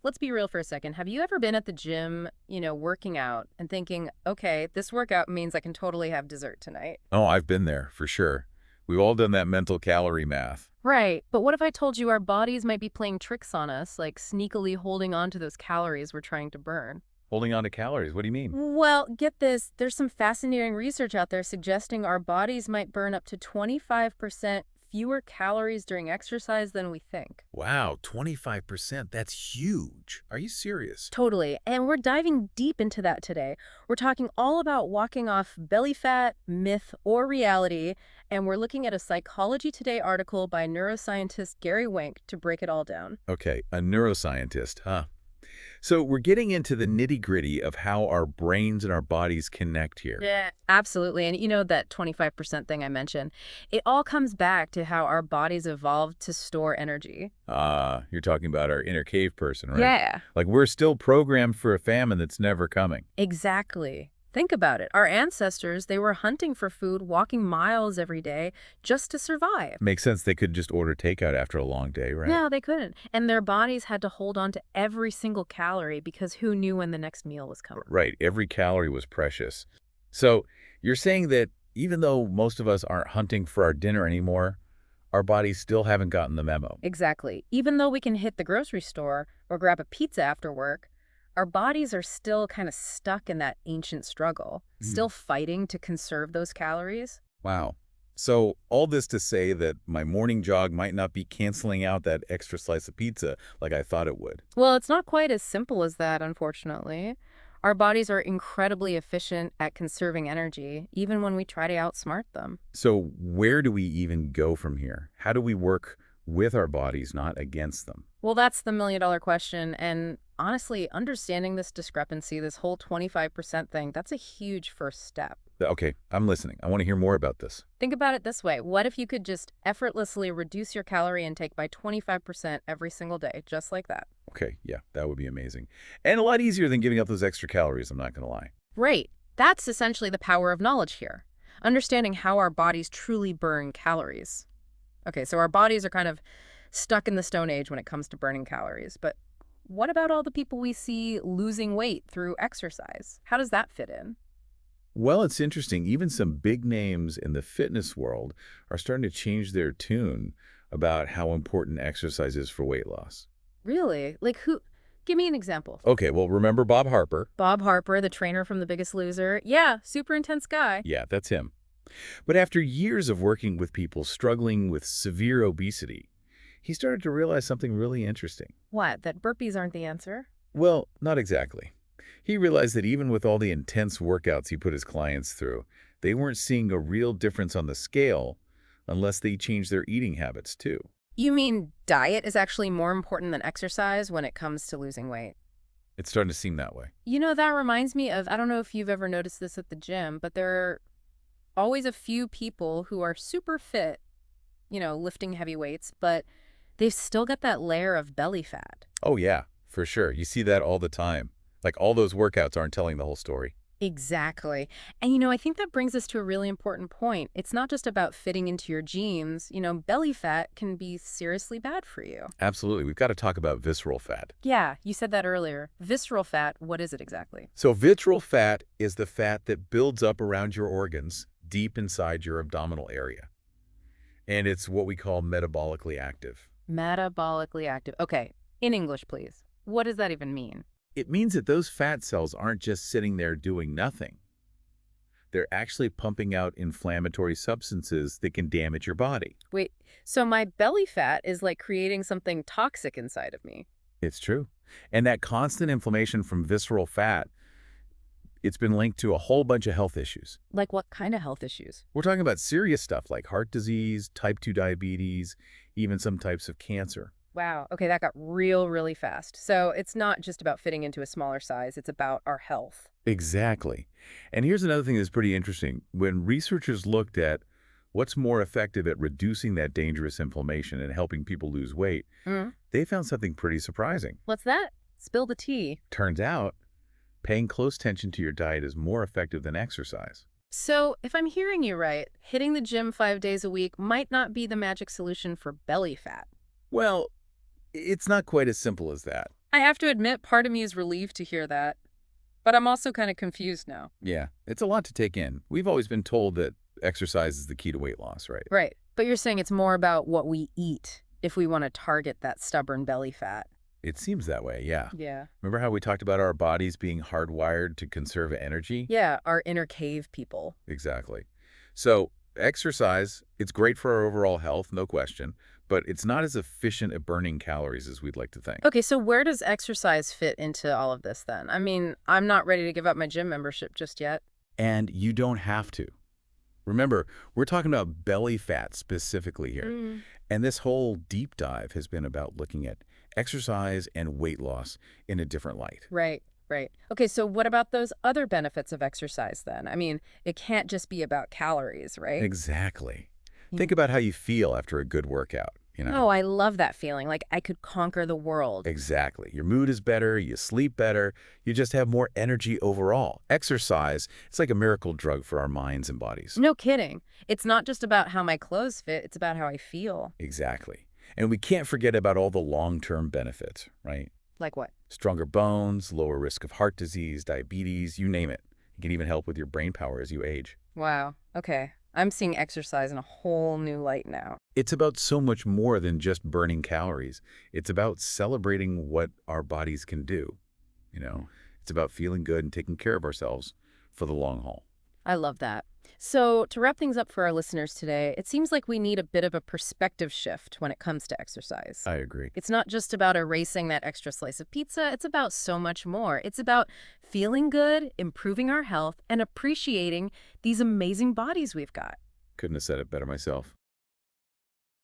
let's be real for a second. Have you ever been at the gym, working out and thinking, okay, this workout means I can totally have dessert tonight? Oh, I've been there, for sure. We've all done that mental calorie math. Right. But what if I told you our bodies might be playing tricks on us, like sneakily holding on to those calories we're trying to burn? Holding on to calories, what do you mean? Well, get this. There's some fascinating research out there suggesting our bodies might burn up to 25% fewer calories during exercise than we think. Wow, 25%, that's huge. Are you serious? Totally. And we're diving deep into that today. We're talking all about walking off belly fat, myth, or reality. And we're looking at a Psychology Today article by neuroscientist Gary Wenk to break it all down. Okay, a neuroscientist, huh? So we're getting into the nitty-gritty of how our brains and our bodies connect here. Yeah, absolutely. And that 25% thing I mentioned, it all comes back to how our bodies evolved to store energy. You're talking about our inner cave person, right? Yeah, Like we're still programmed for a famine that's never coming. exactly. Think about it. Our ancestors, they were hunting for food, walking miles every day just to survive. Makes sense they could just order takeout after a long day, right? No, they couldn't. And their bodies had to hold on to every single calorie because who knew when the next meal was coming? Right, every calorie was precious. So you're saying that even though most of us aren't hunting for our dinner anymore, our bodies still haven't gotten the memo. Exactly. Even though we can hit the grocery store or grab a pizza after work, our bodies are still kind of stuck in that ancient struggle, Mm. still fighting to conserve those calories. Wow. So all this to say that my morning jog might not be canceling out that extra slice of pizza like I thought it would. Well, it's not quite as simple as that, unfortunately. Our bodies are incredibly efficient at conserving energy, even when we try to outsmart them. So where do we even go from here? How do we work with our bodies, not against them? Well, that's the million-dollar question. And honestly, understanding this discrepancy, this whole 25% thing, that's a huge first step. Okay, I'm listening. I want to hear more about this. Think about it this way. What if you could just effortlessly reduce your calorie intake by 25% every single day, just like that? Okay, yeah, that would be amazing. And a lot easier than giving up those extra calories, I'm not going to lie. Great. That's essentially the power of knowledge here. Understanding how our bodies truly burn calories. Okay, so our bodies are kind of stuck in the Stone Age when it comes to burning calories. But what about all the people we see losing weight through exercise? How does that fit in? Well, it's interesting. Even some big names in the fitness world are starting to change their tune about how important exercise is for weight loss. Really? Like who? Give me an example. Okay, well, remember Bob Harper? Bob Harper, the trainer from The Biggest Loser. Yeah, super intense guy. Yeah, that's him. But after years of working with people struggling with severe obesity, he started to realize something really interesting. What? That burpees aren't the answer? Well, not exactly. He realized that even with all the intense workouts he put his clients through, they weren't seeing a real difference on the scale unless they changed their eating habits too. You mean diet is actually more important than exercise when it comes to losing weight? It's starting to seem that way. That reminds me of, I don't know if you've ever noticed this at the gym, but there are always a few people who are super fit, lifting heavy weights, but they've still got that layer of belly fat. Oh yeah, for sure. You see that all the time. Like all those workouts aren't telling the whole story. Exactly. And I think that brings us to a really important point. It's not just about fitting into your jeans. Belly fat can be seriously bad for you. Absolutely. We've got to talk about visceral fat. Yeah, you said that earlier. Visceral fat, what is it exactly? So visceral fat is the fat that builds up around your organs deep inside your abdominal area. And it's what we call metabolically active. Metabolically active. Okay, in English, please. What does that even mean? It means that those fat cells aren't just sitting there doing nothing. They're actually pumping out inflammatory substances that can damage your body. Wait, so my belly fat is like creating something toxic inside of me. It's true. And that constant inflammation from visceral fat, it's been linked to a whole bunch of health issues. Like what kind of health issues? We're talking about serious stuff like heart disease, type 2 diabetes, even some types of cancer. Wow. Okay, that got real, really fast. So it's not just about fitting into a smaller size, it's about our health. Exactly. And here's another thing that's pretty interesting. When researchers looked at what's more effective at reducing that dangerous inflammation and helping people lose weight, Mm. they found something pretty surprising. What's that? Spill the tea. Turns out, paying close attention to your diet is more effective than exercise. So if I'm hearing you right, hitting the gym 5 days a week might not be the magic solution for belly fat. Well, it's not quite as simple as that. I have to admit, part of me is relieved to hear that, but I'm also kind of confused now. Yeah, it's a lot to take in. We've always been told that exercise is the key to weight loss, right? Right. But you're saying it's more about what we eat if we want to target that stubborn belly fat. It seems that way, yeah. Yeah. Remember how we talked about our bodies being hardwired to conserve energy? Yeah, our inner cave people. Exactly. So exercise, it's great for our overall health, no question, but it's not as efficient at burning calories as we'd like to think. Okay, so where does exercise fit into all of this then? I mean, I'm not ready to give up my gym membership just yet. And you don't have to. Remember, we're talking about belly fat specifically here. Mm. And this whole deep dive has been about looking at exercise and weight loss in a different light. Right, right. Okay, so what about those other benefits of exercise then? I mean, it can't just be about calories, right? Exactly. Yeah. Think about how you feel after a good workout. Oh, I love that feeling, like I could conquer the world. Exactly. Your mood is better, you sleep better, you just have more energy overall. Exercise, it's like a miracle drug for our minds and bodies. No kidding. It's not just about how my clothes fit, it's about how I feel. Exactly. And we can't forget about all the long-term benefits, right? Like what? Stronger bones, lower risk of heart disease, diabetes, you name it. It can even help with your brain power as you age. Wow. Okay. I'm seeing exercise in a whole new light now. It's about so much more than just burning calories. It's about celebrating what our bodies can do. You know, it's about feeling good and taking care of ourselves for the long haul. I love that. So, to wrap things up for our listeners today, it seems like we need a bit of a perspective shift when it comes to exercise. I agree. It's not just about erasing that extra slice of pizza, it's about so much more. It's about feeling good, improving our health, and appreciating these amazing bodies we've got. Couldn't have said it better myself.